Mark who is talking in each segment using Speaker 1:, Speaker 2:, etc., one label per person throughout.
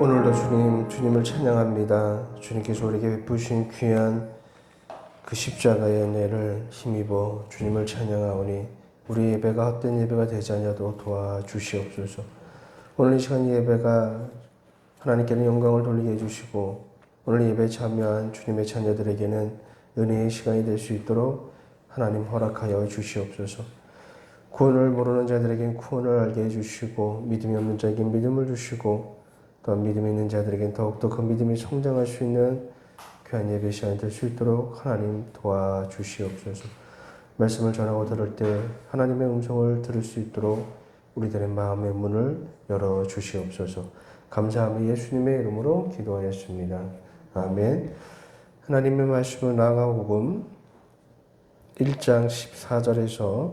Speaker 1: 오늘도 주님을 찬양합니다. 주님께서 우리에게 베푸신 귀한 그 십자가의 은혜를 힘입어 주님을 찬양하오니 우리 예배가 헛된 예배가 되지 아니하도록 도와주시옵소서. 오늘 이 시간 예배가 하나님께는 영광을 돌리게 해주시고 오늘 예배에 참여한 주님의 자녀들에게는 은혜의 시간이 될 수 있도록 하나님 허락하여 주시옵소서. 구원을 모르는 자들에겐 구원을 알게 해주시고 믿음이 없는 자에겐 믿음을 주시고 또한 믿음이 있는 자들에겐 더욱더 그 믿음이 성장할 수 있는 귀한 예배 시간이 될 수 있도록 하나님 도와주시옵소서. 말씀을 전하고 들을 때 하나님의 음성을 들을 수 있도록 우리들의 마음의 문을 열어주시옵소서. 감사하며 예수님의 이름으로 기도하였습니다. 아멘. 하나님의 말씀은 마가복음 1장 14절에서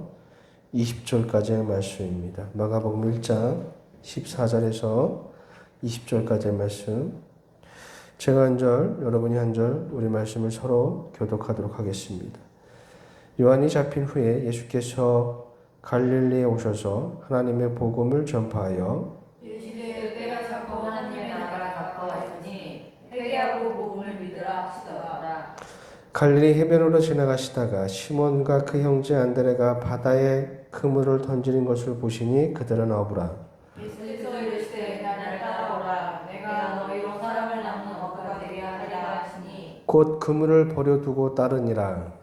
Speaker 1: 20절까지의 말씀입니다. 마가복음 1장 14절에서 20절까지의 말씀. 제가 한 절, 여러분이 한 절, 우리 말씀을 서로 교독하도록 하겠습니다. 요한이 잡힌 후에 예수께서 갈릴리에 오셔서 하나님의 복음을 전파하여
Speaker 2: 이르시되 때가 찼고 하나님의 나라가 가까워졌으니 회개하고 복음을 믿으라 하시더라.
Speaker 1: 갈릴리 해변으로 지나가시다가 시몬과 그 형제 안드레가 바다에 그물을 던지는 것을 보시니 그들은 어부라.
Speaker 2: 예수께서 이르시되 나를 따라오라. 내가 너희로 사람을 낚는 어부가 되게 하리라 하시니
Speaker 1: 곧 그물을 버려두고 따르니라.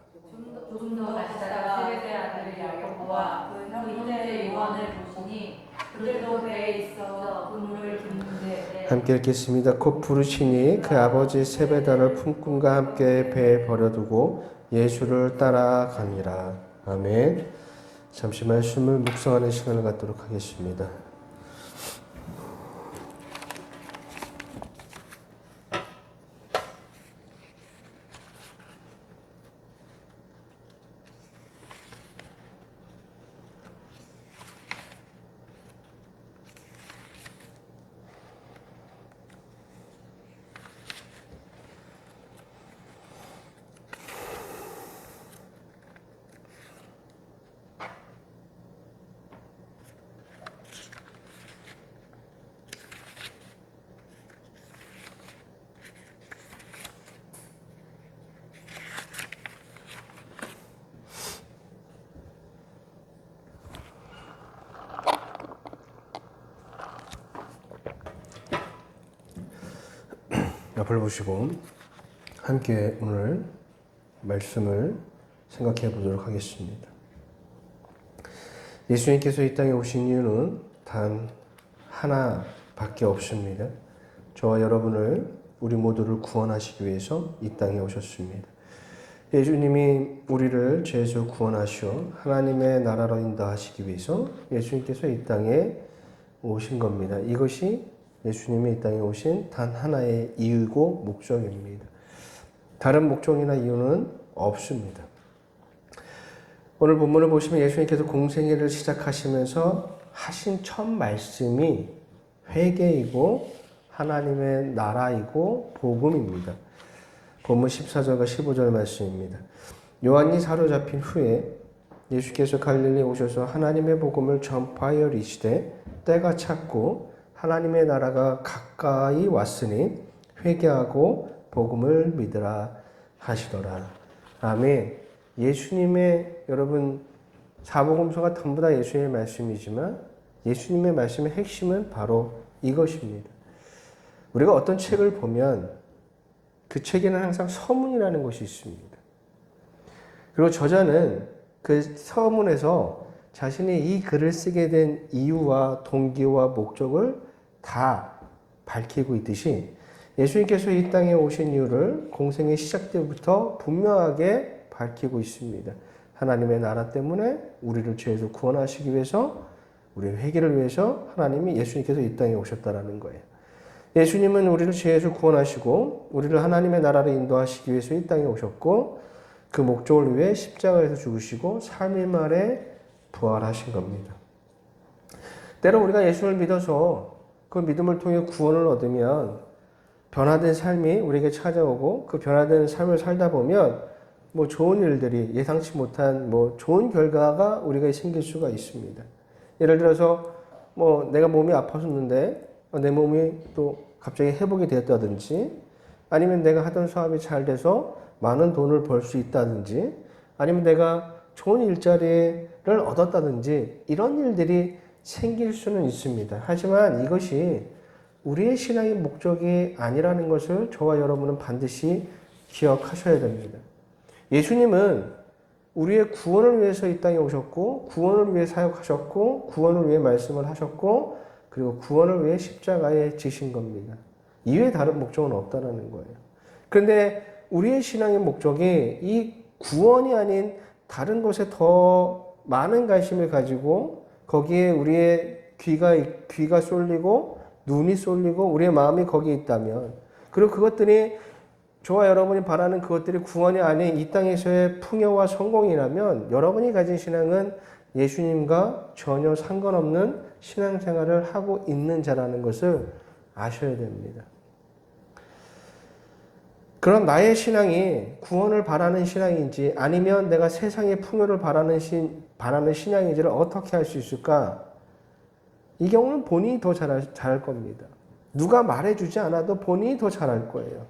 Speaker 2: 좀 더 가시다가 세베대 아들 야고보와 그 형제 요한을 보시니 그들도 배에 있어 그물을 깁는데
Speaker 1: 함께 읽겠습니다. 곧 부르시니 그 아버지 세베다를 품꾼과 함께 배에 버려두고 예수를 따라가니라. 아멘. 잠시 말씀을 묵상하는 시간을 갖도록 하겠습니다. 앞을 보시고 함께 오늘 말씀을 생각해 보도록 하겠습니다. 예수님께서 이 땅에 오신 이유는 단 하나밖에 없습니다. 저와 여러분을, 우리 모두를 구원하시기 위해서 이 땅에 오셨습니다. 예수님이 우리를 죄에서 구원하시어 하나님의 나라로 인도하시기 위해서 예수님께서 이 땅에 오신 겁니다. 이것이 예수님이 이 땅에 오신 단 하나의 이유고 목적입니다. 다른 목적이나 이유는 없습니다. 오늘 본문을 보시면 예수님께서 공생애를 시작하시면서 하신 첫 말씀이 회개이고 하나님의 나라이고 복음입니다. 본문 14절과 15절 말씀입니다. 요한이 사로잡힌 후에 예수께서 갈릴리에 오셔서 하나님의 복음을 전파하여 이르시되 때가 찼고 하나님의 나라가 가까이 왔으니 회개하고 복음을 믿으라 하시더라. 아멘. 예수님의, 여러분, 사복음서가 전부 다 예수님의 말씀이지만 예수님의 말씀의 핵심은 바로 이것입니다. 우리가 어떤 책을 보면 그 책에는 항상 서문이라는 것이 있습니다. 그리고 저자는 그 서문에서 자신이 이 글을 쓰게 된 이유와 동기와 목적을 다 밝히고 있듯이 예수님께서 이 땅에 오신 이유를 공생의 시작 때부터 분명하게 밝히고 있습니다. 하나님의 나라 때문에 우리를 죄에서 구원하시기 위해서, 우리의 회개를 위해서 하나님이, 예수님께서 이 땅에 오셨다라는 거예요. 예수님은 우리를 죄에서 구원하시고 우리를 하나님의 나라로 인도하시기 위해서 이 땅에 오셨고 그 목적을 위해 십자가에서 죽으시고 3일 만에 부활하신 겁니다. 때로 우리가 예수를 믿어서 그 믿음을 통해 구원을 얻으면 변화된 삶이 우리에게 찾아오고 그 변화된 삶을 살다 보면 뭐 좋은 일들이, 예상치 못한 뭐 좋은 결과가 우리가 생길 수가 있습니다. 예를 들어서 뭐 내가 몸이 아팠었는데 내 몸이 또 갑자기 회복이 되었다든지, 아니면 내가 하던 사업이 잘 돼서 많은 돈을 벌 수 있다든지, 아니면 내가 좋은 일자리를 얻었다든지, 이런 일들이 생길 수는 있습니다. 하지만 이것이 우리의 신앙의 목적이 아니라는 것을 저와 여러분은 반드시 기억하셔야 됩니다. 예수님은 우리의 구원을 위해서 이 땅에 오셨고, 구원을 위해 사역하셨고, 구원을 위해 말씀을 하셨고, 그리고 구원을 위해 십자가에 지신 겁니다. 이외에 다른 목적은 없다는 거예요. 그런데 우리의 신앙의 목적이 이 구원이 아닌 다른 것에 더 많은 관심을 가지고 거기에 우리의 귀가 쏠리고 눈이 쏠리고 우리의 마음이 거기에 있다면, 그리고 그것들이 저와 여러분이 바라는 그것들이 구원이 아닌 이 땅에서의 풍요와 성공이라면 여러분이 가진 신앙은 예수님과 전혀 상관없는 신앙생활을 하고 있는 자라는 것을 아셔야 됩니다. 그럼 나의 신앙이 구원을 바라는 신앙인지 아니면 내가 세상의 풍요를 바라는 신앙인지를 어떻게 할 수 있을까? 이 경우는 본인이 더 잘할 겁니다. 누가 말해주지 않아도 본인이 더 잘할 거예요.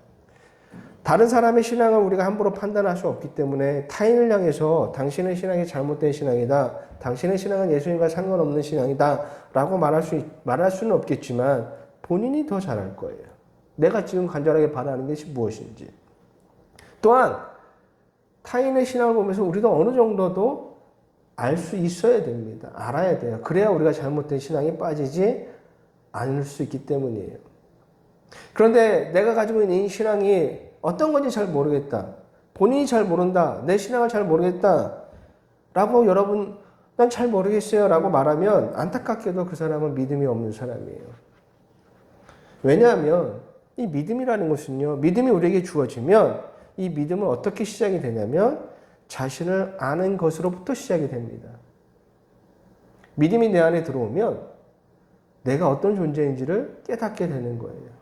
Speaker 1: 다른 사람의 신앙을 우리가 함부로 판단할 수 없기 때문에 타인을 향해서 당신의 신앙이 잘못된 신앙이다, 당신의 신앙은 예수님과 상관없는 신앙이다 라고 말할 수는 없겠지만 본인이 더 잘할 거예요. 내가 지금 간절하게 바라는 것이 무엇인지. 또한 타인의 신앙을 보면서 우리가 어느 정도도 알 수 있어야 됩니다. 알아야 돼요. 그래야 우리가 잘못된 신앙에 빠지지 않을 수 있기 때문이에요. 그런데 내가 가지고 있는 이 신앙이 어떤 건지 잘 모르겠다, 본인이 잘 모른다, 내 신앙을 잘 모르겠다 라고 여러분 난 잘 모르겠어요 라고 말하면 안타깝게도 그 사람은 믿음이 없는 사람이에요. 왜냐하면 이 믿음이라는 것은요, 믿음이 우리에게 주어지면 이 믿음은 어떻게 시작이 되냐면 자신을 아는 것으로부터 시작이 됩니다. 믿음이 내 안에 들어오면 내가 어떤 존재인지를 깨닫게 되는 거예요.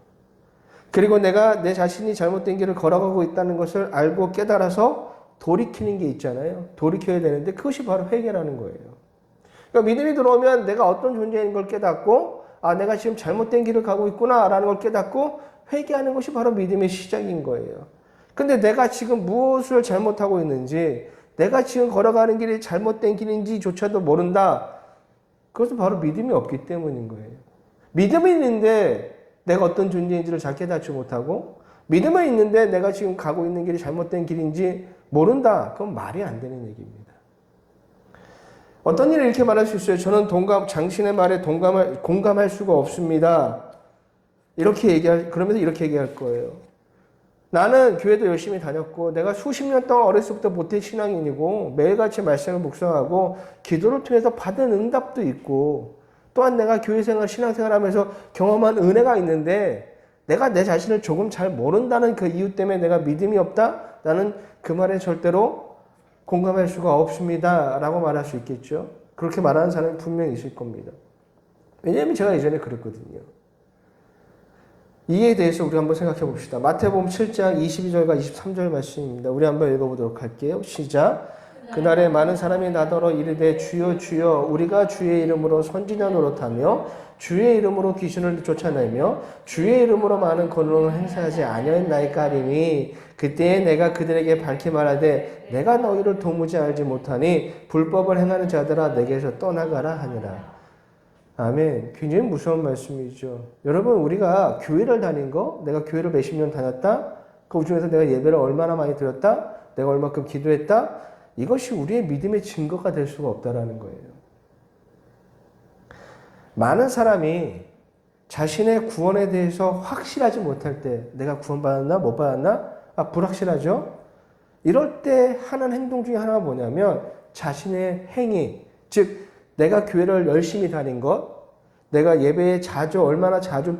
Speaker 1: 그리고 내가 내 자신이 잘못된 길을 걸어가고 있다는 것을 알고 깨달아서 돌이키는 게 있잖아요. 돌이켜야 되는데 그것이 바로 회개라는 거예요. 그러니까 믿음이 들어오면 내가 어떤 존재인 걸 깨닫고, 아, 내가 지금 잘못된 길을 가고 있구나 라는 걸 깨닫고 회개하는 것이 바로 믿음의 시작인 거예요. 근데 내가 지금 무엇을 잘못하고 있는지, 내가 지금 걸어가는 길이 잘못된 길인지조차도 모른다. 그것은 바로 믿음이 없기 때문인 거예요. 믿음이 있는데 내가 어떤 존재인지를 잘 깨닫지 못하고, 믿음은 있는데 내가 지금 가고 있는 길이 잘못된 길인지 모른다. 그건 말이 안 되는 얘기입니다. 어떤 일을 이렇게 말할 수 있어요. 저는 당신의 말에 공감할 수가 없습니다. 그러면서 이렇게 얘기할 거예요. 나는 교회도 열심히 다녔고 내가 수십 년 동안 어렸을 때부터 모태 신앙인이고 매일같이 말씀을 묵상하고 기도를 통해서 받은 응답도 있고, 또한 내가 교회생활 신앙생활하면서 경험한 은혜가 있는데 내가 내 자신을 조금 잘 모른다는 그 이유 때문에 내가 믿음이 없다? 나는 그 말에 절대로 공감할 수가 없습니다 라고 말할 수 있겠죠. 그렇게 말하는 사람이 분명히 있을 겁니다. 왜냐하면 제가 예전에 그랬거든요. 이에 대해서 우리 한번 생각해 봅시다. 마태복음 7장 22절과 23절 말씀입니다. 우리 한번 읽어보도록 할게요. 시작. 그날에 많은 사람이 나더러 이르되 주여 주여 우리가 주의 이름으로 선지자 노릇하며 주의 이름으로 귀신을 쫓아내며 주의 이름으로 많은 권능을 행사하지 아니하였나이까 하리니 그때에 내가 그들에게 밝히 말하되 내가 너희를 도무지 알지 못하니 불법을 행하는 자들아 내게서 떠나가라 하니라. 아멘. 굉장히 무서운 말씀이죠. 여러분, 우리가 교회를 다닌 거, 내가 교회를 몇십 년 다녔다, 그 중에서 내가 예배를 얼마나 많이 드렸다, 내가 얼마큼 기도했다, 이것이 우리의 믿음의 증거가 될 수가 없다라는 거예요. 많은 사람이 자신의 구원에 대해서 확실하지 못할 때, 내가 구원받았나 못 받았나? 아, 불확실하죠? 이럴 때 하는 행동 중에 하나가 뭐냐면 자신의 행위, 즉 내가 교회를 열심히 다닌 것, 내가 예배에 얼마나 자주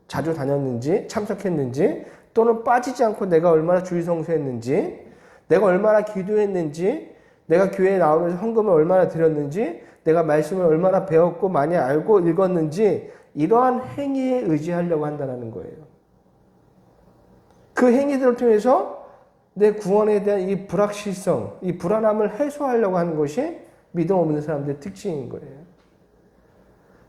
Speaker 1: 다녔는지, 참석했는지, 또는 빠지지 않고 내가 얼마나 주일 성수했는지, 내가 얼마나 기도했는지, 내가 교회에 나오면서 헌금을 얼마나 드렸는지, 내가 말씀을 얼마나 배웠고 많이 알고 읽었는지, 이러한 행위에 의지하려고 한다는 거예요. 그 행위들을 통해서 내 구원에 대한 이 불확실성, 이 불안함을 해소하려고 하는 것이 믿음 없는 사람들의 특징인 거예요.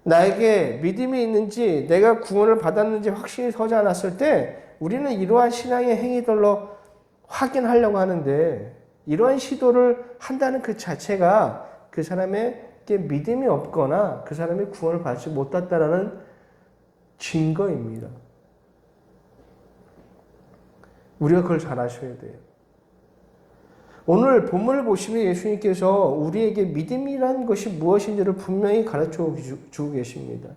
Speaker 1: 나에게 믿음이 있는지 내가 구원을 받았는지 확신이 서지 않았을 때 우리는 이러한 신앙의 행위들로 확인하려고 하는데 이러한 시도를 한다는 그 자체가 그 사람에게 믿음이 없거나 그 사람이 구원을 받지 못했다라는 증거입니다. 우리가 그걸 잘 아셔야 돼요. 오늘 본문을 보시면 예수님께서 우리에게 믿음이란 것이 무엇인지를 분명히 가르쳐 주고 계십니다.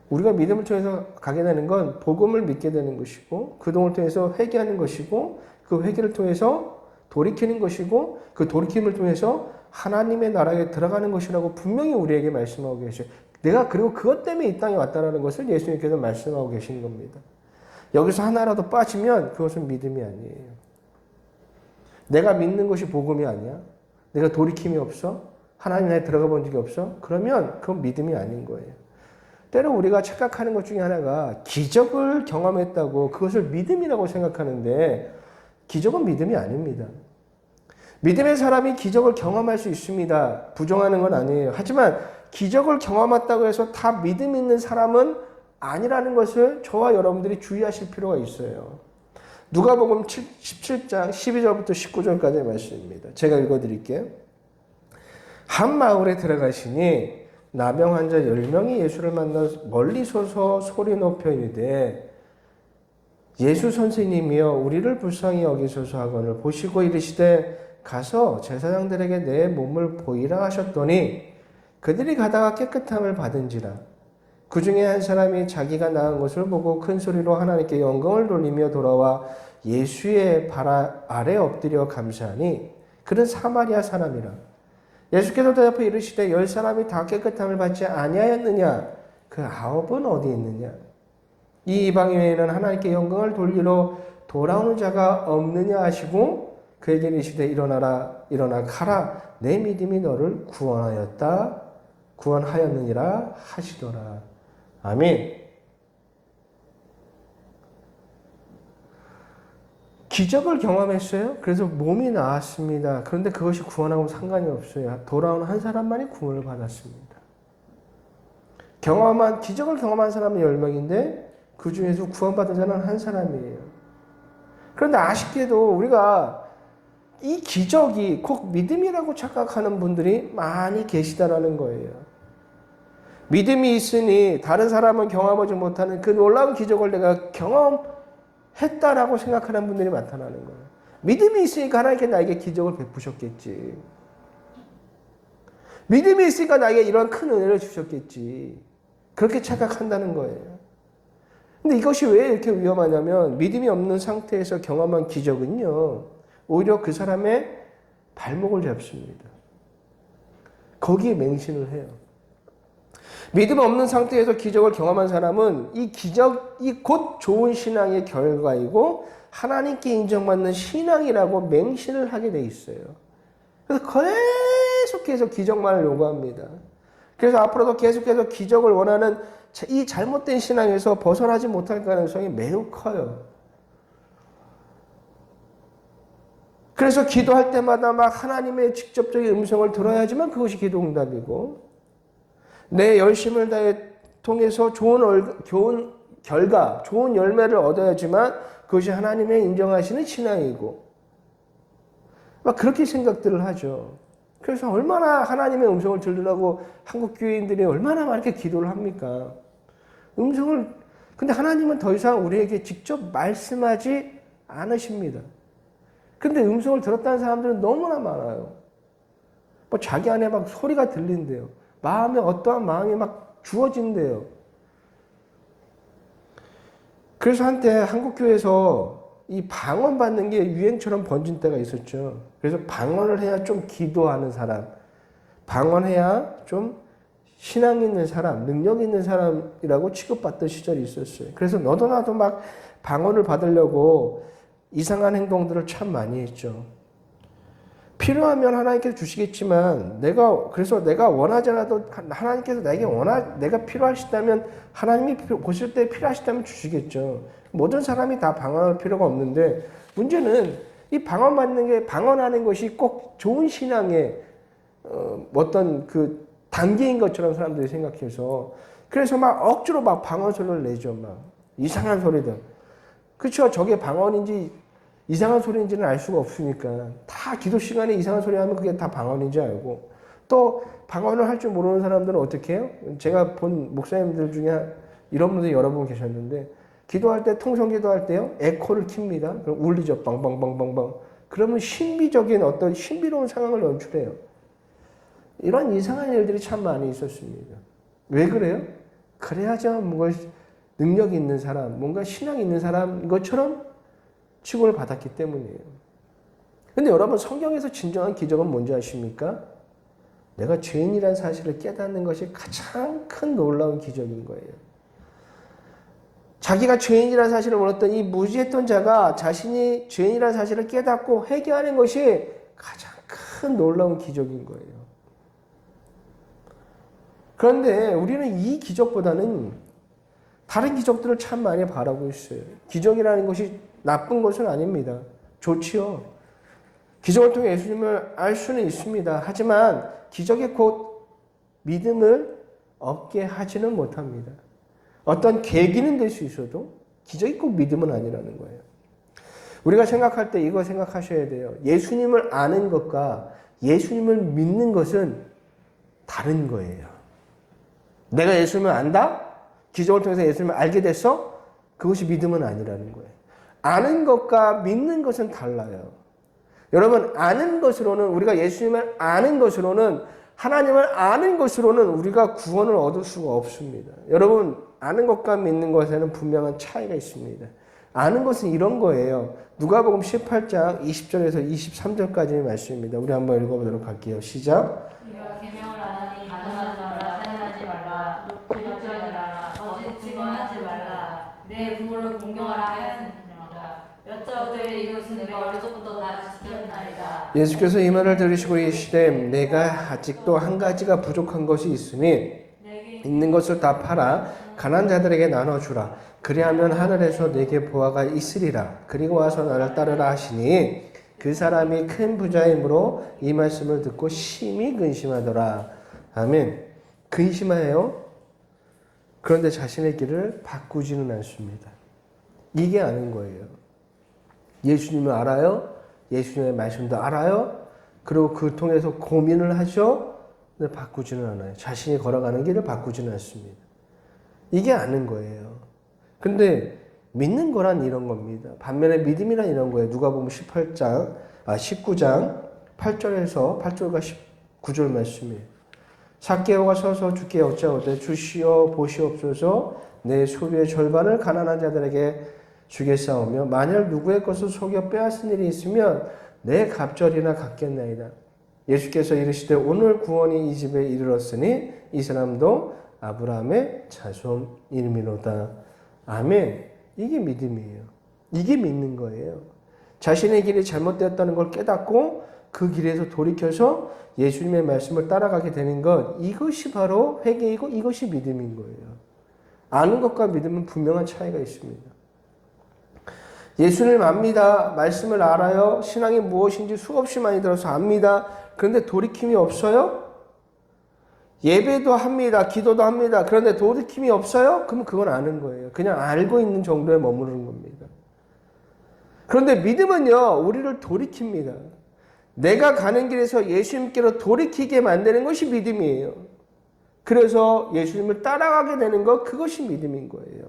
Speaker 1: 우리가 믿음을 통해서 가게 되는 건 복음을 믿게 되는 것이고 그 동을 통해서 회개하는 것이고 그 회개를 통해서 돌이키는 것이고 그 돌이킴을 통해서 하나님의 나라에 들어가는 것이라고 분명히 우리에게 말씀하고 계셔요. 내가 그리고 그것 때문에 이 땅에 왔다는 것을 예수님께서 말씀하고 계신 겁니다. 여기서 하나라도 빠지면 그것은 믿음이 아니에요. 내가 믿는 것이 복음이 아니야? 내가 돌이킴이 없어? 하나님 나라에 들어가 본 적이 없어? 그러면 그건 믿음이 아닌 거예요. 때로 우리가 착각하는 것 중에 하나가 기적을 경험했다고 그것을 믿음이라고 생각하는데 기적은 믿음이 아닙니다. 믿음의 사람이 기적을 경험할 수 있습니다. 부정하는 건 아니에요. 하지만 기적을 경험했다고 해서 다 믿음 있는 사람은 아니라는 것을 저와 여러분들이 주의하실 필요가 있어요. 누가복음 17장 12절부터 19절까지의 말씀입니다. 제가 읽어드릴게요. 한 마을에 들어가시니 나병 환자 10명이 예수를 만나 멀리 서서 소리 높여 이르되 예수 선생님이여 우리를 불쌍히 여기소서 하거늘 보시고 이르시되 가서 제사장들에게 내 몸을 보이라 하셨더니 그들이 가다가 깨끗함을 받은지라. 그 중에 한 사람이 자기가 나은 것을 보고 큰 소리로 하나님께 영광을 돌리며 돌아와 예수의 발 아래 엎드려 감사하니 그는 사마리아 사람이라. 예수께서 대답해 이르시되 10사람이 다 깨끗함을 받지 아니하였느냐? 그 9은 어디 있느냐? 이 이방 외에는 하나님께 영광을 돌리러 돌아오는 자가 없느냐 하시고 그에게 이르시되 일어나라 일어나 가라 내 믿음이 너를 구원하였느니라 하시더라. 아멘. 기적을 경험했어요. 그래서 몸이 나았습니다. 그런데 그것이 구원하고 상관이 없어요. 돌아오는 한 사람만이 구원을 받았습니다. 기적을 경험한 사람은 10명인데 그 중에서 구원받은 자는 한 사람이에요. 그런데 아쉽게도 우리가 이 기적이 꼭 믿음이라고 착각하는 분들이 많이 계시다라는 거예요. 믿음이 있으니 다른 사람은 경험하지 못하는 그 놀라운 기적을 내가 경험했다라고 생각하는 분들이 나타나는 거예요. 믿음이 있으니까 하나님께 나에게 기적을 베푸셨겠지. 믿음이 있으니까 나에게 이런 큰 은혜를 주셨겠지. 그렇게 착각한다는 거예요. 근데 이것이 왜 이렇게 위험하냐면 믿음이 없는 상태에서 경험한 기적은요. 오히려 그 사람의 발목을 잡습니다. 거기에 맹신을 해요. 믿음 없는 상태에서 기적을 경험한 사람은 이 기적이 곧 좋은 신앙의 결과이고 하나님께 인정받는 신앙이라고 맹신을 하게 돼 있어요. 그래서 계속해서 기적만을 요구합니다. 그래서 앞으로도 계속해서 기적을 원하는 이 잘못된 신앙에서 벗어나지 못할 가능성이 매우 커요. 그래서 기도할 때마다 막 하나님의 직접적인 음성을 들어야지만 그것이 기도 응답이고 내 열심을 다해 통해서 좋은 결과, 좋은 열매를 얻어야지만 그것이 하나님의 인정하시는 신앙이고 막 그렇게 생각들을 하죠. 그래서 얼마나 하나님의 음성을 들으라고 한국 교인들이 얼마나 많게 기도를 합니까? 근데 하나님은 더 이상 우리에게 직접 말씀하지 않으십니다. 근데 음성을 들었다는 사람들은 너무나 많아요. 뭐 자기 안에 막 소리가 들린대요. 마음에 어떠한 마음이 막 주어진대요. 그래서 한때 한국교회에서 이 방언 받는 게 유행처럼 번진 때가 있었죠. 그래서 방언을 해야 좀 기도하는 사람, 방언해야 좀 신앙 있는 사람, 능력 있는 사람이라고 취급받던 시절이 있었어요. 그래서 너도 나도 막 방언을 받으려고 이상한 행동들을 참 많이 했죠. 필요하면 하나님께서 주시겠지만 그래서 내가 원하지 않아도 하나님께서 내가 필요하시다면 하나님이 보실 때 필요하시다면 주시겠죠. 모든 사람이 다 방언할 필요가 없는데 문제는 이 방언하는 것이 꼭 좋은 신앙의 어떤 그 단계인 것처럼 사람들이 생각해서 그래서 막 억지로 막 방언소리를 내죠. 막 이상한 소리들. 그렇죠. 저게 방언인지 이상한 소리인지는 알 수가 없으니까 다 기도 시간에 이상한 소리 하면 그게 다 방언인지 알고 또 방언을 할 줄 모르는 사람들은 어떻게 해요? 제가 본 목사님들 중에 이런 분들이 여러 분 계셨는데 기도할 때 통성 기도할 때요 에코를 킵니다. 그럼 울리죠. 빵빵빵빵빵. 그러면 신비적인 어떤 신비로운 상황을 연출해요. 이런 이상한 일들이 참 많이 있었습니다. 왜 그래요? 그래야지만 뭔가 능력이 있는 사람, 뭔가 신앙이 있는 사람 것처럼 취급을 받았기 때문이에요. 근데 여러분 성경에서 진정한 기적은 뭔지 아십니까? 내가 죄인이라는 사실을 깨닫는 것이 가장 큰 놀라운 기적인 거예요. 자기가 죄인이라는 사실을 몰랐던 이 무지했던 자가 자신이 죄인이라는 사실을 깨닫고 회개하는 것이 가장 큰 놀라운 기적인 거예요. 그런데 우리는 이 기적보다는 다른 기적들을 참 많이 바라고 있어요. 기적이라는 것이 나쁜 것은 아닙니다. 좋지요. 기적을 통해 예수님을 알 수는 있습니다. 하지만 기적이 곧 믿음을 얻게 하지는 못합니다. 어떤 계기는 될 수 있어도 기적이 꼭 믿음은 아니라는 거예요. 우리가 생각할 때 이거 생각하셔야 돼요. 예수님을 아는 것과 예수님을 믿는 것은 다른 거예요. 내가 예수님을 안다? 기적을 통해서 예수님을 알게 됐어? 그것이 믿음은 아니라는 거예요. 아는 것과 믿는 것은 달라요. 여러분, 아는 것으로는, 우리가 예수님을 아는 것으로는, 하나님을 아는 것으로는 우리가 구원을 얻을 수가 없습니다. 여러분, 아는 것과 믿는 것에는 분명한 차이가 있습니다. 아는 것은 이런 거예요. 누가복음 18장 20절에서 23절까지의 말씀입니다. 우리 한번 읽어보도록 할게요. 시작.
Speaker 2: 우리가 계명을 안 하니 가늠하지 말라, 살인하지 말라, 도둑질하지 말라, 거짓 증언하지 말라, 내 부모를 공경하라 하였느니라. 여짜오되 이것은 내가 어려서부터 다 지켰나이다.
Speaker 1: 예수께서 이 말을 들으시고 이르시되 내가 아직도 한 가지가 부족한 것이 있으니 있는 것을 다 팔아 가난한 자들에게 나눠주라. 그리하면 하늘에서 내게 보화가 있으리라. 그리고 와서 나를 따르라 하시니 그 사람이 큰 부자이므로 이 말씀을 듣고 심히 근심하더라. 아멘. 근심하여요. 그런데 자신의 길을 바꾸지는 않습니다. 이게 아는 거예요. 예수님을 알아요. 예수님의 말씀도 알아요. 그리고 그 통해서 고민을 하죠. 근데 바꾸지는 않아요. 자신이 걸어가는 길을 바꾸지는 않습니다. 이게 아는 거예요. 근데 믿는 거란 이런 겁니다. 반면에 믿음이란 이런 거예요. 누가복음 19장 8절에서 8절과 19절 말씀이에요. 삭개오가 서서 주께 여짜오되 주시어 보시옵소서 내 소유의 절반을 가난한 자들에게 주겠사오며 만일 누구의 것을 속여 빼앗은 일이 있으면 내 갑절이나 갚겠나이다. 예수께서 이르시되 오늘 구원이 이 집에 이르렀으니 이 사람도 아브라함의 자손이미로다. 아멘. 이게 믿음이에요. 이게 믿는 거예요. 자신의 길이 잘못되었다는 걸 깨닫고 그 길에서 돌이켜서 예수님의 말씀을 따라가게 되는 것, 이것이 바로 회개이고 이것이 믿음인 거예요. 아는 것과 믿음은 분명한 차이가 있습니다. 예수님 압니다. 말씀을 알아요. 신앙이 무엇인지 수없이 많이 들어서 압니다. 그런데 돌이킴이 없어요? 예배도 합니다. 기도도 합니다. 그런데 돌이킴이 없어요? 그러면 그건 아는 거예요. 그냥 알고 있는 정도에 머무르는 겁니다. 그런데 믿음은요, 우리를 돌이킵니다. 내가 가는 길에서 예수님께로 돌이키게 만드는 것이 믿음이에요. 그래서 예수님을 따라가게 되는 것, 그것이 믿음인 거예요.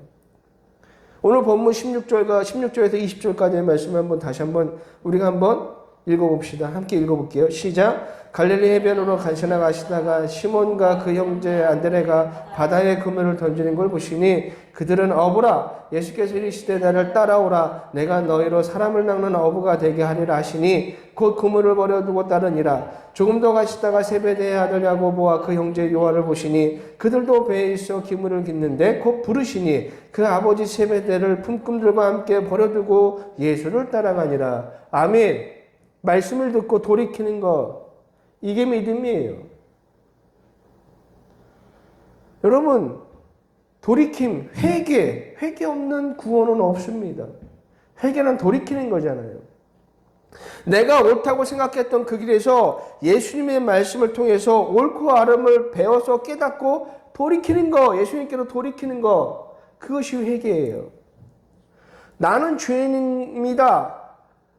Speaker 1: 오늘 본문 16절에서 20절까지의 말씀을 다시 한번 우리가 한번 읽어봅시다. 함께 읽어볼게요. 시작. 갈릴리 해변으로 가시다가 시몬과 그 형제 안드레가 바다에 그물을 던지는 걸 보시니 그들은 어부라. 예수께서 이르시되 나를 따라오라. 내가 너희로 사람을 낚는 어부가 되게 하리라 하시니 곧 그물을 버려두고 따르니라. 조금 더 가시다가 세베대의 아들 야고보와 그 형제 요한을 보시니 그들도 배에 있어 기물을 깃는데 곧 부르시니 그 아버지 세베대를 품꾼들과 함께 버려두고 예수를 따라가니라. 아멘. 말씀을 듣고 돌이키는 것, 이게 믿음이에요. 여러분, 돌이킴, 회개 없는 구원은 없습니다. 회개는 돌이키는 거잖아요. 내가 옳다고 생각했던 그 길에서 예수님의 말씀을 통해서 옳고 아름을 배워서 깨닫고 돌이키는 거, 예수님께로 돌이키는 거, 그것이 회개예요. 나는 죄인입니다.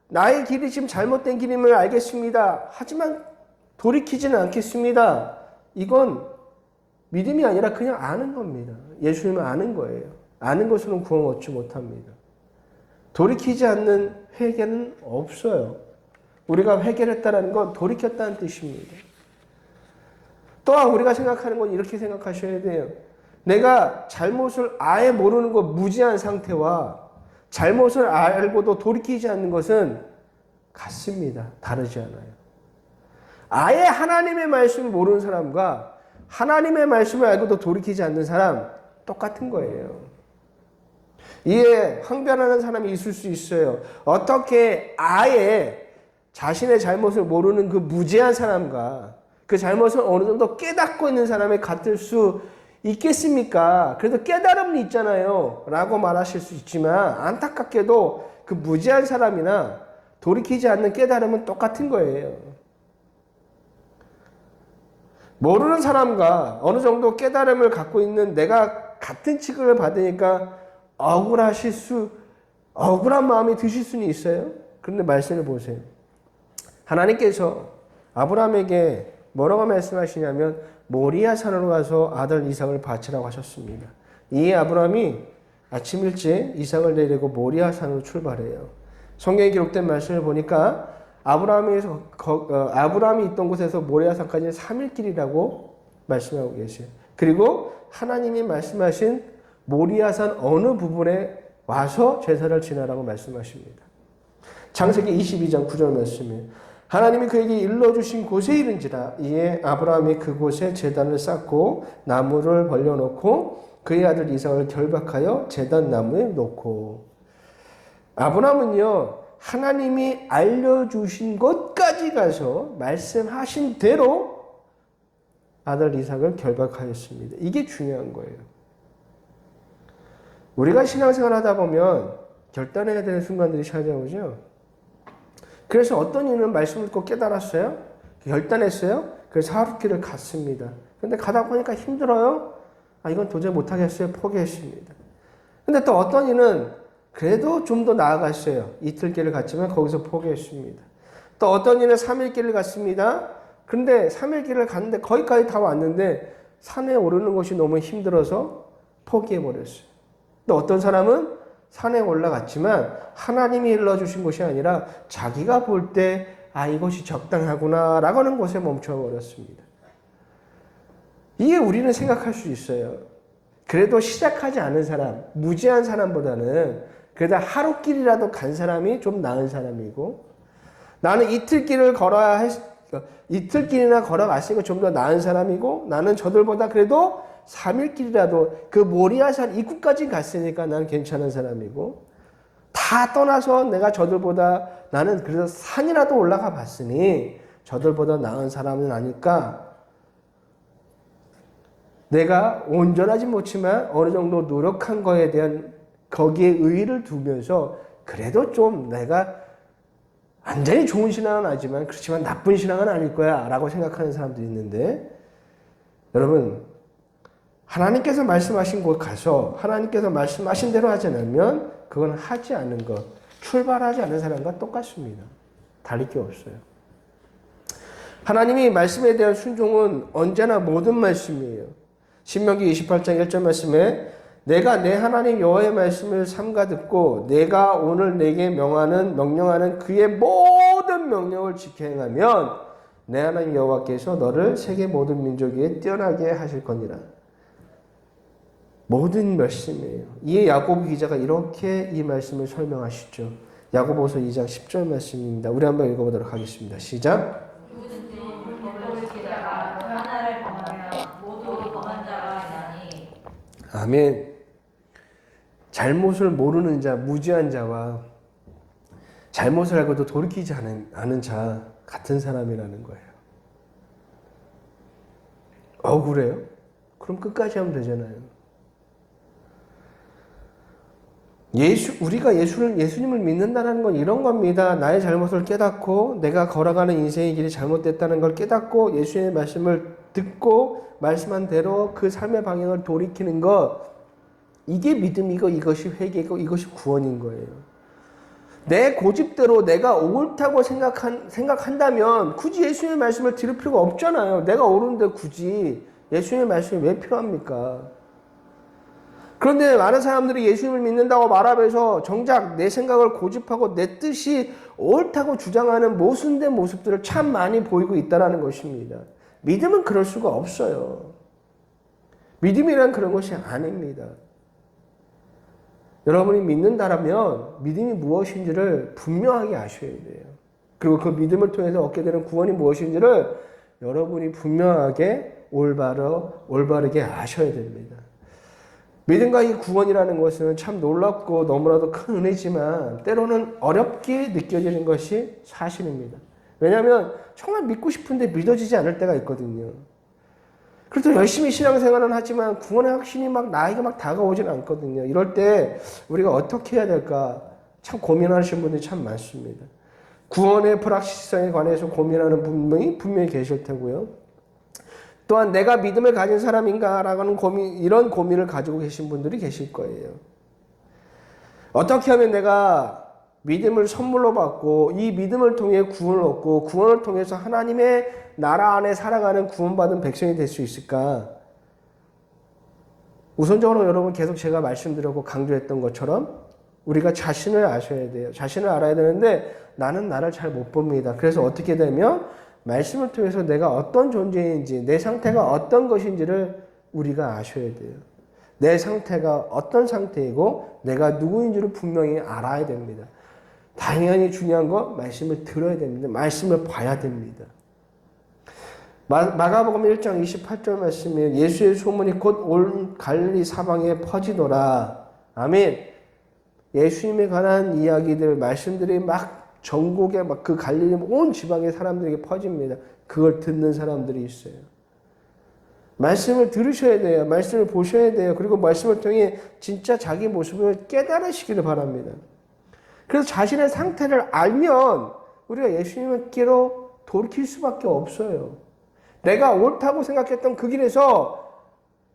Speaker 1: 나의 길이 지금 잘못된 길임을 알겠습니다. 하지만 돌이키지는 않겠습니다. 이건 믿음이 아니라 그냥 아는 겁니다. 예수님을 아는 거예요. 아는 것으로는 구원 얻지 못합니다. 돌이키지 않는 회개는 없어요. 우리가 회개를 했다는 건 돌이켰다는 뜻입니다. 또한 우리가 생각하는 건 이렇게 생각하셔야 돼요. 내가 잘못을 아예 모르는 것 무지한 상태와 잘못을 알고도 돌이키지 않는 것은 같습니다. 다르지 않아요. 아예 하나님의 말씀을 모르는 사람과 하나님의 말씀을 알고도 돌이키지 않는 사람 똑같은 거예요. 이에 항변하는 사람이 있을 수 있어요. 어떻게 아예 자신의 잘못을 모르는 그 무지한 사람과 그 잘못을 어느 정도 깨닫고 있는 사람이 같을 수 있겠습니까? 그래도 깨달음이 있잖아요. 라고 말하실 수 있지만 안타깝게도 그 무지한 사람이나 돌이키지 않는 깨달음은 똑같은 거예요. 모르는 사람과 어느 정도 깨달음을 갖고 있는 내가 같은 취급을 받으니까 억울한 마음이 드실 수는 있어요. 그런데 말씀을 보세요. 하나님께서 아브라함에게 뭐라고 말씀하시냐면 모리아 산으로 가서 아들 이삭을 바치라고 하셨습니다. 이에 아브라함이 아침 일찍 이삭을 내리고 모리아 산으로 출발해요. 성경에 기록된 말씀을 보니까 아브라함이 있던 곳에서 모리아 산까지는 3일 길이라고 말씀하고 계세요. 그리고 하나님이 말씀하신 모리아 산 어느 부분에 와서 제사를 지내라고 말씀하십니다. 창세기 22장 9절 말씀이에요. 하나님이 그에게 일러주신 곳에 이른지라 이에 아브라함이 그곳에 제단을 쌓고 나무를 벌려놓고 그의 아들 이삭을 결박하여 제단 나무에 놓고. 아브라함은요 하나님이 알려주신 곳까지 가서 말씀하신 대로 아들 이삭을 결박하였습니다. 이게 중요한 거예요. 우리가 신앙생활 하다 보면 결단해야 되는 순간들이 찾아오죠. 그래서 어떤 이는 말씀을 듣고 깨달았어요. 결단했어요. 그래서 하루길을 갔습니다. 근데 가다 보니까 힘들어요. 이건 도저히 못하겠어요. 포기했습니다. 근데 또 어떤 이는 그래도 좀 더 나아갔어요. 이틀 길을 갔지만 거기서 포기했습니다. 또 어떤 이는 3일 길을 갔습니다. 근데 3일 길을 갔는데 거기까지 다 왔는데 산에 오르는 것이 너무 힘들어서 포기해버렸어요. 또 어떤 사람은 산에 올라갔지만 하나님이 일러주신 곳이 아니라 자기가 볼 때 이것이 적당하구나 라고 하는 곳에 멈춰버렸습니다. 이게 우리는 생각할 수 있어요. 그래도 시작하지 않은 사람, 무지한 사람보다는 그래도 하루길이라도 간 사람이 좀 나은 사람이고 나는 이틀길이나 걸어갔으니까 좀 더 나은 사람이고 나는 저들보다 그래도 3일길이라도 그 모리아산 입구까지 갔으니까 난 괜찮은 사람이고 다 떠나서 내가 저들보다 나는 그래서 산이라도 올라가 봤으니 저들보다 나은 사람은 아닐까. 내가 온전하지 못지만 어느 정도 노력한 거에 대한 거기에 의의를 두면서 그래도 좀 내가 완전히 좋은 신앙은 아니지만 그렇지만 나쁜 신앙은 아닐 거야 라고 생각하는 사람도 있는데 여러분 하나님께서 말씀하신 곳 가서 하나님께서 말씀하신 대로 하지 않으면 그건 하지 않는 것, 출발하지 않는 사람과 똑같습니다. 다를 게 없어요. 하나님이 말씀에 대한 순종은 언제나 모든 말씀이에요. 신명기 28장 1절 말씀에 내가 내 하나님 여호와의 말씀을 삼가 듣고 내가 오늘 내게 명령하는 그의 모든 명령을 지켜 행하면 내 하나님 여호와께서 너를 세계 모든 민족 위에 뛰어나게 하실 거니라. 모든 말씀이에요. 이에 야고보 기자가 이렇게 이 말씀을 설명하시죠. 야고보서 2장 10절 말씀입니다. 우리 한번 읽어보도록 하겠습니다. 시작. 아멘. 잘못을 모르는 자, 무지한 자와 잘못을 알고도 돌이키지 않은 자 같은 사람이라는 거예요. 억울해요? 그럼 끝까지 하면 되잖아요. 우리가 예수님을 믿는다는 건 이런 겁니다. 나의 잘못을 깨닫고 내가 걸어가는 인생의 길이 잘못됐다는 걸 깨닫고 예수님의 말씀을 듣고 말씀한 대로 그 삶의 방향을 돌이키는 것, 이게 믿음이고 이것이 회개이고 이것이 구원인 거예요. 내 고집대로 내가 옳다고 생각한다면 굳이 예수님의 말씀을 들을 필요가 없잖아요. 내가 옳은데 굳이 예수님의 말씀이 왜 필요합니까? 그런데 많은 사람들이 예수님을 믿는다고 말하면서 정작 내 생각을 고집하고 내 뜻이 옳다고 주장하는 모순된 모습들을 참 많이 보이고 있다는 것입니다. 믿음은 그럴 수가 없어요. 믿음이란 그런 것이 아닙니다. 여러분이 믿는다라면 믿음이 무엇인지를 분명하게 아셔야 돼요. 그리고 그 믿음을 통해서 얻게 되는 구원이 무엇인지를 여러분이 분명하게 올바르게 아셔야 됩니다. 믿음과 이 구원이라는 것은 참 놀랍고 너무나도 큰 은혜지만 때로는 어렵게 느껴지는 것이 사실입니다. 왜냐하면 정말 믿고 싶은데 믿어지지 않을 때가 있거든요. 그래도 열심히 신앙생활은 하지만 구원의 확신이 나에게 다가오지는 않거든요. 이럴 때 우리가 어떻게 해야 될까 참 고민하시는 분들이 참 많습니다. 구원의 불확실성에 관해서 고민하는 분명히 계실 테고요. 또한 내가 믿음을 가진 사람인가라는 이런 고민을 가지고 계신 분들이 계실 거예요. 어떻게 하면 내가 믿음을 선물로 받고 이 믿음을 통해 구원을 얻고 구원을 통해서 하나님의 나라 안에 살아가는 구원받은 백성이 될 수 있을까? 우선적으로 여러분 계속 제가 말씀드렸고 강조했던 것처럼 우리가 자신을 아셔야 돼요. 자신을 알아야 되는데 나는 나를 잘 못 봅니다. 그래서 어떻게 되면 말씀을 통해서 내가 어떤 존재인지 내 상태가 어떤 것인지를 우리가 아셔야 돼요. 내 상태가 어떤 상태이고 내가 누구인지를 분명히 알아야 됩니다. 당연히 중요한 건 말씀을 들어야 됩니다. 말씀을 봐야 됩니다. 마가복음 1장 28절 말씀에 예수의 소문이 곧 온 갈릴리 사방에 퍼지더라. 아멘. 예수님에 관한 이야기들, 말씀들이 전국에 그 갈릴리 온 지방의 사람들에게 퍼집니다. 그걸 듣는 사람들이 있어요. 말씀을 들으셔야 돼요. 말씀을 보셔야 돼요. 그리고 말씀을 통해 진짜 자기 모습을 깨달으시기를 바랍니다. 그래서 자신의 상태를 알면 우리가 예수님께로 돌이킬 수밖에 없어요. 내가 옳다고 생각했던 그 길에서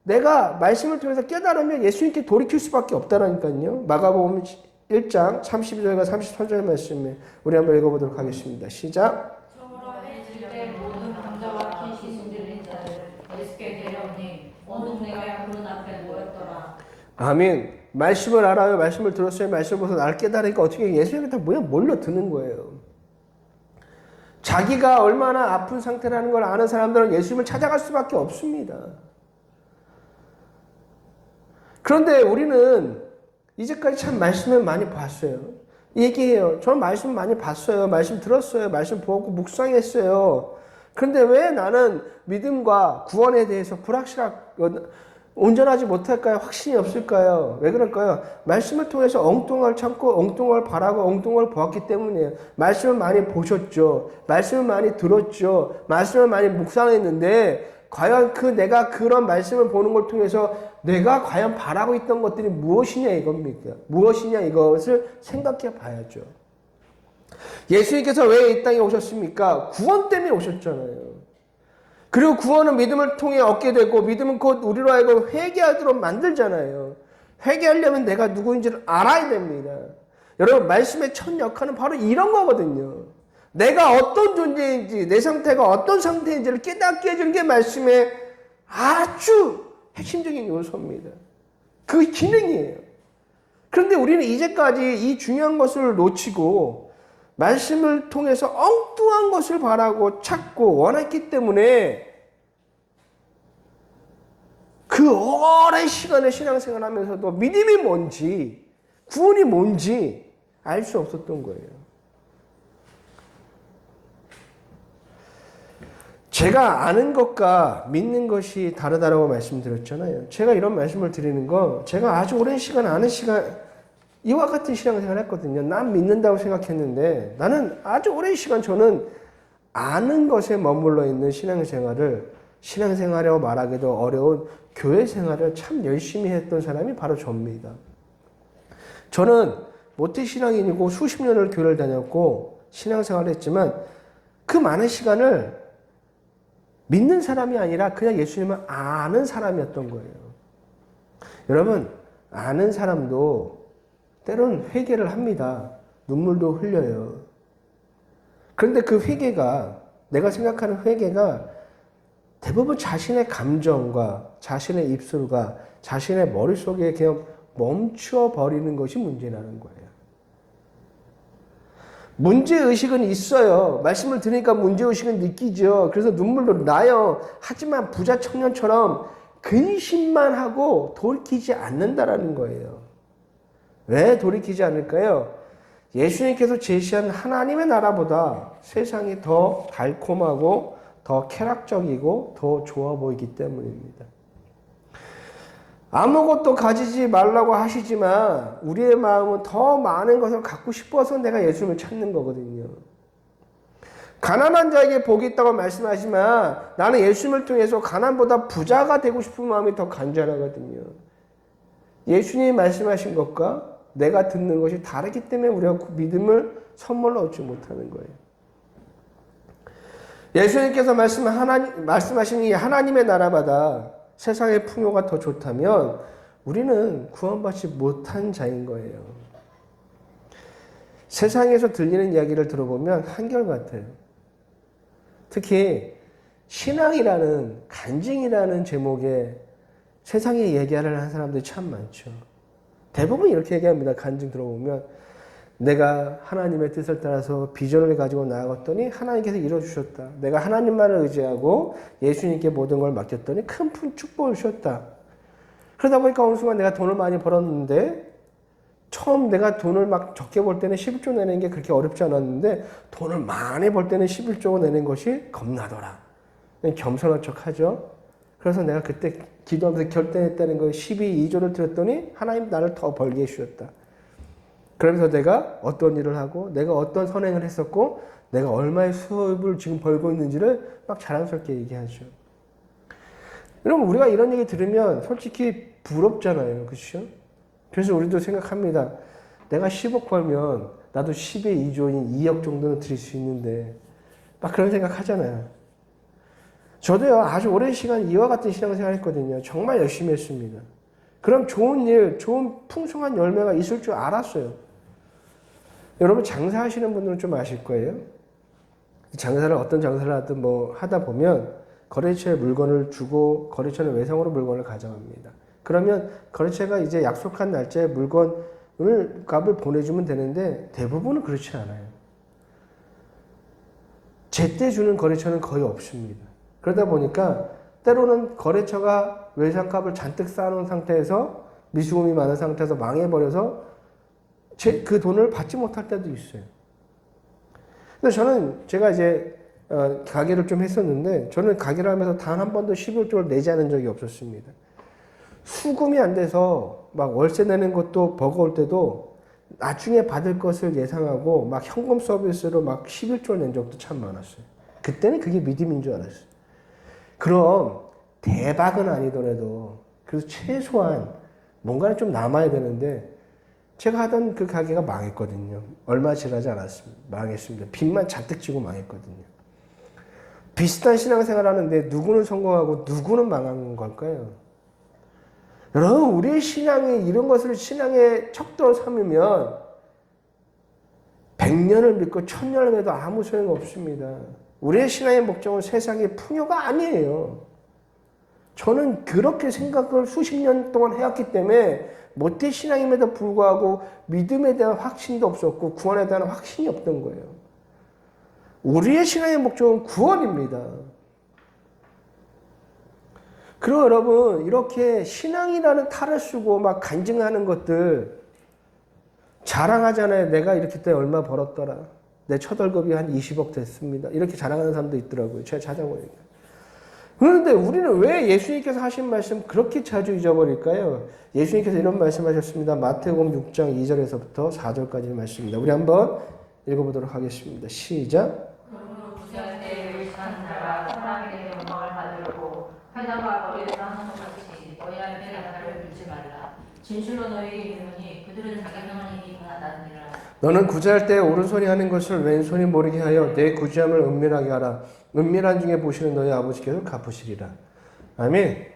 Speaker 1: 내가 말씀을 통해서 깨달으면 예수님께 돌이킬 수밖에 없다라니까요. 마가복음 1장 32절과 33절 말씀에 우리 한번 읽어보도록 하겠습니다. 시작.
Speaker 2: 처음으로 해질 때 모든 강자와 키시 들린 자를 예수께 데려오니 온 동네가 그분 앞에 모였더라.
Speaker 1: 아멘. 말씀을 알아요. 말씀을 들었어요. 말씀을 보서 날 깨달으니까 어떻게 예수님이 다 몰려드는 거예요. 자기가 얼마나 아픈 상태라는 걸 아는 사람들은 예수님을 찾아갈 수밖에 없습니다. 그런데 우리는 이제까지 참 말씀을 많이 봤어요. 얘기해요. 저는 말씀 많이 봤어요. 말씀 들었어요. 말씀 보고 묵상했어요. 그런데 왜 나는 믿음과 구원에 대해서 온전하지 못할까요? 확신이 없을까요? 왜 그럴까요? 말씀을 통해서 엉뚱을 참고 엉뚱을 바라고 엉뚱을 보았기 때문이에요. 말씀을 많이 보셨죠. 말씀을 많이 들었죠. 말씀을 많이 묵상했는데 과연 내가 그런 말씀을 보는 걸 통해서 내가 과연 바라고 있던 것들이 무엇이냐 이겁니까? 무엇이냐 이것을 생각해 봐야죠. 예수님께서 왜 이 땅에 오셨습니까? 구원 때문에 오셨잖아요. 그리고 구원은 믿음을 통해 얻게 되고 믿음은 곧 우리로 하여금 회개하도록 만들잖아요. 회개하려면 내가 누구인지를 알아야 됩니다. 여러분 말씀의 첫 역할은 바로 이런 거거든요. 내가 어떤 존재인지 내 상태가 어떤 상태인지를 깨닫게 해주는 게 말씀의 아주 핵심적인 요소입니다. 그 기능이에요. 그런데 우리는 이제까지 이 중요한 것을 놓치고 말씀을 통해서 엉뚱한 것을 바라고 찾고 원했기 때문에 그 오랜 시간을 신앙생활 하면서도 믿음이 뭔지 구원이 뭔지 알 수 없었던 거예요. 제가 아는 것과 믿는 것이 다르다고 말씀드렸잖아요. 제가 이런 말씀을 드리는 건 제가 아주 오랜 시간 아는 시간 이와 같은 신앙생활을 했거든요. 난 믿는다고 생각했는데 나는 아주 오랜 시간 저는 아는 것에 머물러 있는 신앙생활이라고 말하기도 어려운 교회 생활을 참 열심히 했던 사람이 바로 저입니다. 저는 모태신앙인이고 수십 년을 교회를 다녔고 신앙생활을 했지만 그 많은 시간을 믿는 사람이 아니라 그냥 예수님을 아는 사람이었던 거예요. 여러분, 아는 사람도 때로는 회개를 합니다. 눈물도 흘려요. 그런데 그 회개가, 내가 생각하는 회개가 대부분 자신의 감정과 자신의 입술과 자신의 머릿속에 그냥 멈추어 버리는 것이 문제라는 거예요. 문제의식은 있어요. 말씀을 들으니까 문제의식은 느끼죠. 그래서 눈물도 나요. 하지만 부자 청년처럼 근심만 하고 돌이키지 않는다라는 거예요. 왜 돌이키지 않을까요? 예수님께서 제시한 하나님의 나라보다 세상이 더 달콤하고 더 쾌락적이고 더 좋아 보이기 때문입니다. 아무것도 가지지 말라고 하시지만 우리의 마음은 더 많은 것을 갖고 싶어서 내가 예수님을 찾는 거거든요. 가난한 자에게 복이 있다고 말씀하지만 나는 예수님을 통해서 가난보다 부자가 되고 싶은 마음이 더 간절하거든요. 예수님이 말씀하신 것과 내가 듣는 것이 다르기 때문에 우리가 그 믿음을 선물로 얻지 못하는 거예요. 예수님께서 말씀하신 이 하나님의 나라마다 세상의 풍요가 더 좋다면 우리는 구원받지 못한 자인 거예요. 세상에서 들리는 이야기를 들어보면 한결같아요. 특히 신앙이라는 간증이라는 제목에 세상에 얘기를 하는 사람들이 참 많죠. 대부분 이렇게 얘기합니다. 간증 들어보면 내가 하나님의 뜻을 따라서 비전을 가지고 나아갔더니 하나님께서 이뤄주셨다. 내가 하나님만을 의지하고 예수님께 모든 걸 맡겼더니 큰 축복을 주셨다. 그러다 보니까 어느 순간 내가 돈을 많이 벌었는데 처음 내가 돈을 막 적게 벌 때는 11조 내는 게 그렇게 어렵지 않았는데 돈을 많이 벌 때는 11조 내는 것이 겁나더라. 겸손한 척 하죠. 그래서 내가 그때 기도하면서 결단했다는 거 12조를 드렸더니 하나님 나를 더 벌게 해주셨다. 그러면서 내가 어떤 일을 하고 내가 어떤 선행을 했었고 내가 얼마의 수입을 지금 벌고 있는지를 막 자랑스럽게 얘기하죠. 여러분 우리가 이런 얘기 들으면 솔직히 부럽잖아요. 그렇죠? 그래서 우리도 생각합니다. 내가 10억 벌면 나도 10의 2조인 2억 정도는 드릴 수 있는데 막 그런 생각 하잖아요. 저도요 아주 오랜 시간 이와 같은 신앙생활 했거든요. 정말 열심히 했습니다. 그럼 좋은 일, 좋은 풍성한 열매가 있을 줄 알았어요. 여러분 장사하시는 분들은 좀 아실 거예요. 장사를 어떤 장사를 하든 뭐 하다 보면 거래처에 물건을 주고 거래처는 외상으로 물건을 가져갑니다. 그러면 거래처가 이제 약속한 날짜에 물건을 값을 보내주면 되는데 대부분은 그렇지 않아요. 제때 주는 거래처는 거의 없습니다. 그러다 보니까 때로는 거래처가 외상값을 잔뜩 쌓아놓은 상태에서 미수금이 많은 상태에서 망해버려서 그 돈을 받지 못할 때도 있어요. 근데 제가 이제 가게를 좀 했었는데 저는 가게를 하면서 단 한 번도 11조를 내지 않은 적이 없었습니다. 수금이 안 돼서 막 월세 내는 것도 버거울 때도 나중에 받을 것을 예상하고 막 현금 서비스로 막 11조를 낸 적도 참 많았어요. 그때는 그게 믿음인 줄 알았어요. 그럼 대박은 아니더라도 그래서 최소한 뭔가는 좀 남아야 되는데 제가 하던 그 가게가 망했거든요. 얼마 지나지 않았습니다. 망했습니다. 빚만 잔뜩 지고 망했거든요. 비슷한 신앙생활 하는데 누구는 성공하고 누구는 망한 걸까요? 여러분 우리의 신앙이 이런 것을 신앙의 척도로 삼으면 100년을 믿고 1000년을 믿어도 아무 소용 없습니다. 우리의 신앙의 목적은 세상의 풍요가 아니에요. 저는 그렇게 생각을 수십 년 동안 해왔기 때문에 모태 신앙임에도 불구하고 믿음에 대한 확신도 없었고 구원에 대한 확신이 없던 거예요. 우리의 신앙의 목적은 구원입니다. 그리고 여러분 이렇게 신앙이라는 탈을 쓰고 막 간증하는 것들 자랑하잖아요. 내가 이렇게 때 얼마 벌었더라. 내 첫 월급이 한 20억 됐습니다. 이렇게 자랑하는 사람도 있더라고요. 제가 찾아보니까. 그런데 우리는 왜 예수님께서 하신 말씀 그렇게 자주 잊어버릴까요? 예수님께서 이런 말씀하셨습니다. 마태복음 6장 2절에서부터 4절까지 말씀입니다. 우리 한번 읽어보도록 하겠습니다. 시작.
Speaker 2: 그러므로 부자할 때 의식하는 자가 사람에게 영광을 받으려고 회당과 거리에서 하는 것 같이 너희 앞에 나를 밀지 말라. 진실로 너희에게 이르노니 그들은 자기 명을 이미 받았느니라.
Speaker 1: 너는 구제할 때 오른손이 하는 것을 왼손이 모르게 하여 내 구제함을 은밀하게 하라. 은밀한 중에 보시는 너희 아버지께서 갚으시리라. 아멘.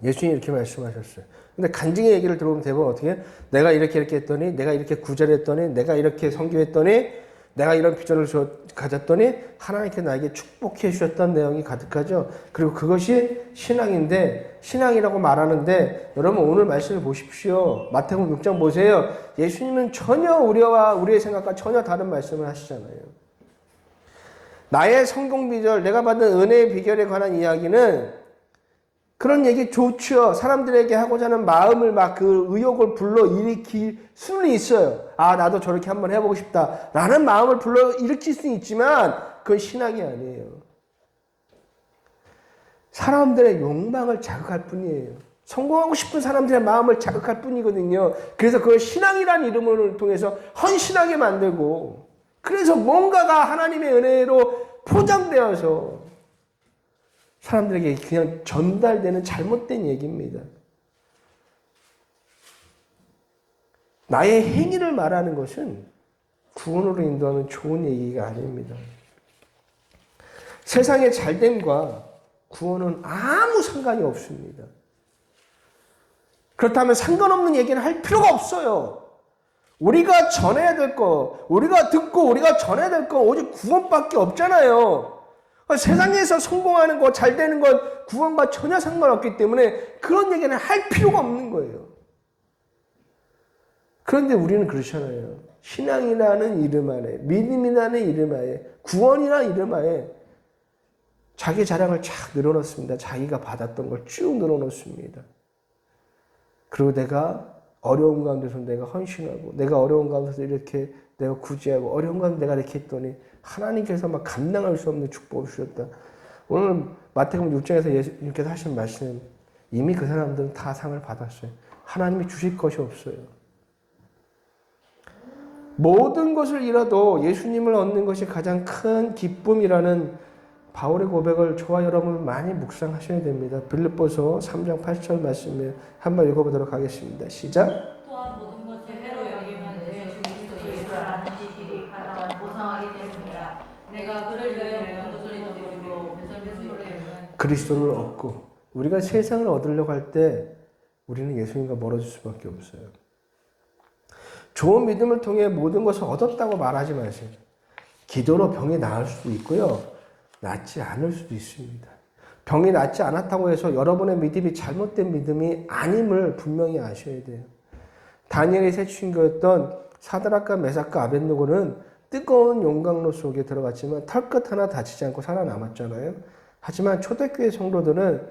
Speaker 1: 예수님이 이렇게 말씀하셨어요. 근데 간증의 얘기를 들어보면 대부분 어떻게 해요? 내가 이렇게 했더니, 내가 이렇게 구제를 했더니, 내가 이렇게 선교했더니, 내가 이런 비전을 가졌더니 하나님께 나에게 축복해 주셨던 내용이 가득하죠. 그리고 그것이 신앙인데, 신앙이라고 말하는데 여러분 오늘 말씀을 보십시오. 마태복음 6장 보세요. 예수님은 전혀 우리의 생각과 전혀 다른 말씀을 하시잖아요. 나의 성공 비결, 내가 받은 은혜의 비결에 관한 이야기는 그런 얘기 좋죠. 사람들에게 하고자 하는 마음을 막 그 의욕을 불러일으킬 수는 있어요. 아, 나도 저렇게 한번 해보고 싶다. 라는 마음을 불러일으킬 수는 있지만 그건 신앙이 아니에요. 사람들의 욕망을 자극할 뿐이에요. 성공하고 싶은 사람들의 마음을 자극할 뿐이거든요. 그래서 그걸 신앙이라는 이름을 통해서 헌신하게 만들고 그래서 뭔가가 하나님의 은혜로 포장되어서 사람들에게 그냥 전달되는 잘못된 얘기입니다. 나의 행위를 말하는 것은 구원으로 인도하는 좋은 얘기가 아닙니다. 세상의 잘됨과 구원은 아무 상관이 없습니다. 그렇다면 상관없는 얘기는 할 필요가 없어요. 우리가 전해야 될 거, 우리가 듣고 우리가 전해야 될 거 오직 구원밖에 없잖아요. 세상에서 성공하는 거, 잘 되는 건 구원과 전혀 상관없기 때문에 그런 얘기는 할 필요가 없는 거예요. 그런데 우리는 그렇잖아요. 신앙이라는 이름 안에, 믿음이라는 이름 안에, 구원이라는 이름 안에 자기 자랑을 쫙 늘어놓습니다. 자기가 받았던 걸 쭉 늘어놓습니다. 그리고 내가 어려운 가운데서 내가 헌신하고, 내가 어려운 가운데서 이렇게 내가 구제하고, 어려운 가운데 내가 이렇게 했더니 하나님께서 막 감당할 수 없는 축복을 주셨다. 오늘 마태복음 6장에서 예수님께서 하신 말씀, 이미 그 사람들은 다 상을 받았어요. 하나님이 주실 것이 없어요. 모든 것을 잃어도 예수님을 얻는 것이 가장 큰 기쁨이라는 바울의 고백을 저와 여러분 많이 묵상하셔야 됩니다. 빌립보서 3장 8절 말씀을 한번 읽어보도록 하겠습니다. 시작.
Speaker 2: 또한 모든 것을 해로 여기면 내 주 그리스도 예수를 아는 지식이 가장 보상하기 때문이라. 내가 그를 위하여 모든 것을 얻으려고
Speaker 1: 그리스도를 얻고 우리가 세상을 얻으려고 할 때 우리는 예수님과 멀어질 수밖에 없어요. 좋은 믿음을 통해 모든 것을 얻었다고 말하지 마세요. 기도로 병이 나을 수도 있고요. 낫지 않을 수도 있습니다. 병이 낫지 않았다고 해서 여러분의 믿음이 잘못된 믿음이 아님을 분명히 아셔야 돼요. 다니엘의 세 친구였던 사드락과 메삭과 아벳느고는 뜨거운 용광로 속에 들어갔지만 털끝 하나 다치지 않고 살아남았잖아요. 하지만 초대교회 성도들은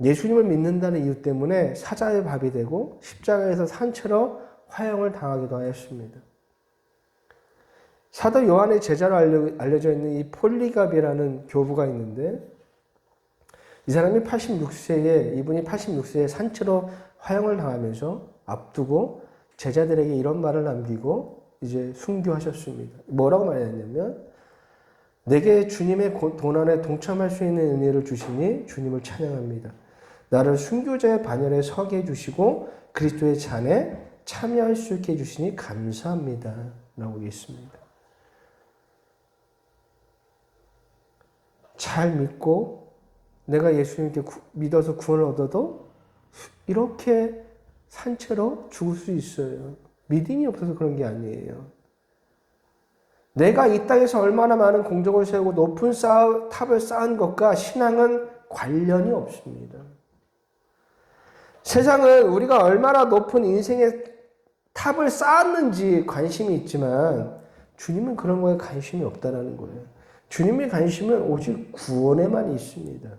Speaker 1: 예수님을 믿는다는 이유 때문에 사자의 밥이 되고 십자가에서 산채로 화형을 당하기도 하였습니다. 사도 요한의 제자로 알려져 있는 이 폴리갑이라는 교부가 있는데 이 사람이 이분이 86세에 산채로 화형을 당하면서 앞두고 제자들에게 이런 말을 남기고 이제 순교하셨습니다. 뭐라고 말했냐면 내게 주님의 고난에 동참할 수 있는 은혜를 주시니 주님을 찬양합니다. 나를 순교자의 반열에 서게 해주시고 그리스도의 잔에 참여할 수 있게 해주시니 감사합니다. 라고 했습니다. 잘 믿고 내가 예수님께 믿어서 구원을 얻어도 이렇게 산채로 죽을 수 있어요. 믿음이 없어서 그런 게 아니에요. 내가 이 땅에서 얼마나 많은 공적을 세우고 높은 탑을 쌓은 것과 신앙은 관련이 없습니다. 세상은 우리가 얼마나 높은 인생의 탑을 쌓았는지 관심이 있지만 주님은 그런 거에 관심이 없다는 거예요. 주님의 관심은 오직 구원에만 있습니다.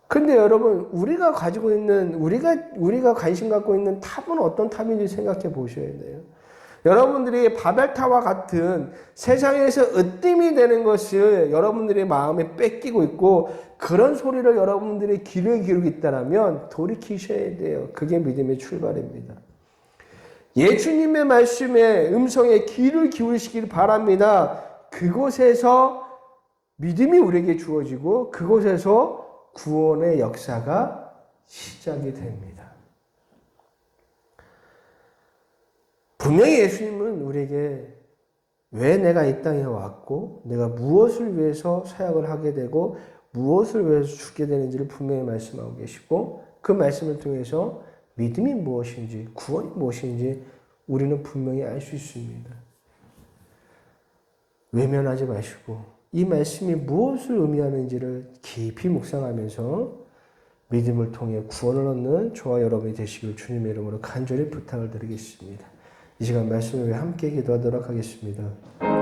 Speaker 1: 근데 여러분, 우리가 가지고 있는, 우리가 관심 갖고 있는 탑은 어떤 탑인지 생각해 보셔야 돼요. 여러분들이 바벨탑과 같은 세상에서 으뜸이 되는 것을 여러분들의 마음에 뺏기고 있고 그런 소리를 여러분들이 귀를 기울이고 있다면 돌이키셔야 돼요. 그게 믿음의 출발입니다. 예수님의 말씀에 음성에 귀를 기울이시길 바랍니다. 그곳에서 믿음이 우리에게 주어지고 그곳에서 구원의 역사가 시작이 됩니다. 분명히 예수님은 우리에게 왜 내가 이 땅에 왔고 내가 무엇을 위해서 사역을 하게 되고 무엇을 위해서 죽게 되는지를 분명히 말씀하고 계시고 그 말씀을 통해서 믿음이 무엇인지 구원이 무엇인지 우리는 분명히 알 수 있습니다. 외면하지 마시고 이 말씀이 무엇을 의미하는지를 깊이 묵상하면서 믿음을 통해 구원을 얻는 저와 여러분이 되시길 주님의 이름으로 간절히 부탁을 드리겠습니다. 이 시간 말씀을 위해 함께 기도하도록 하겠습니다.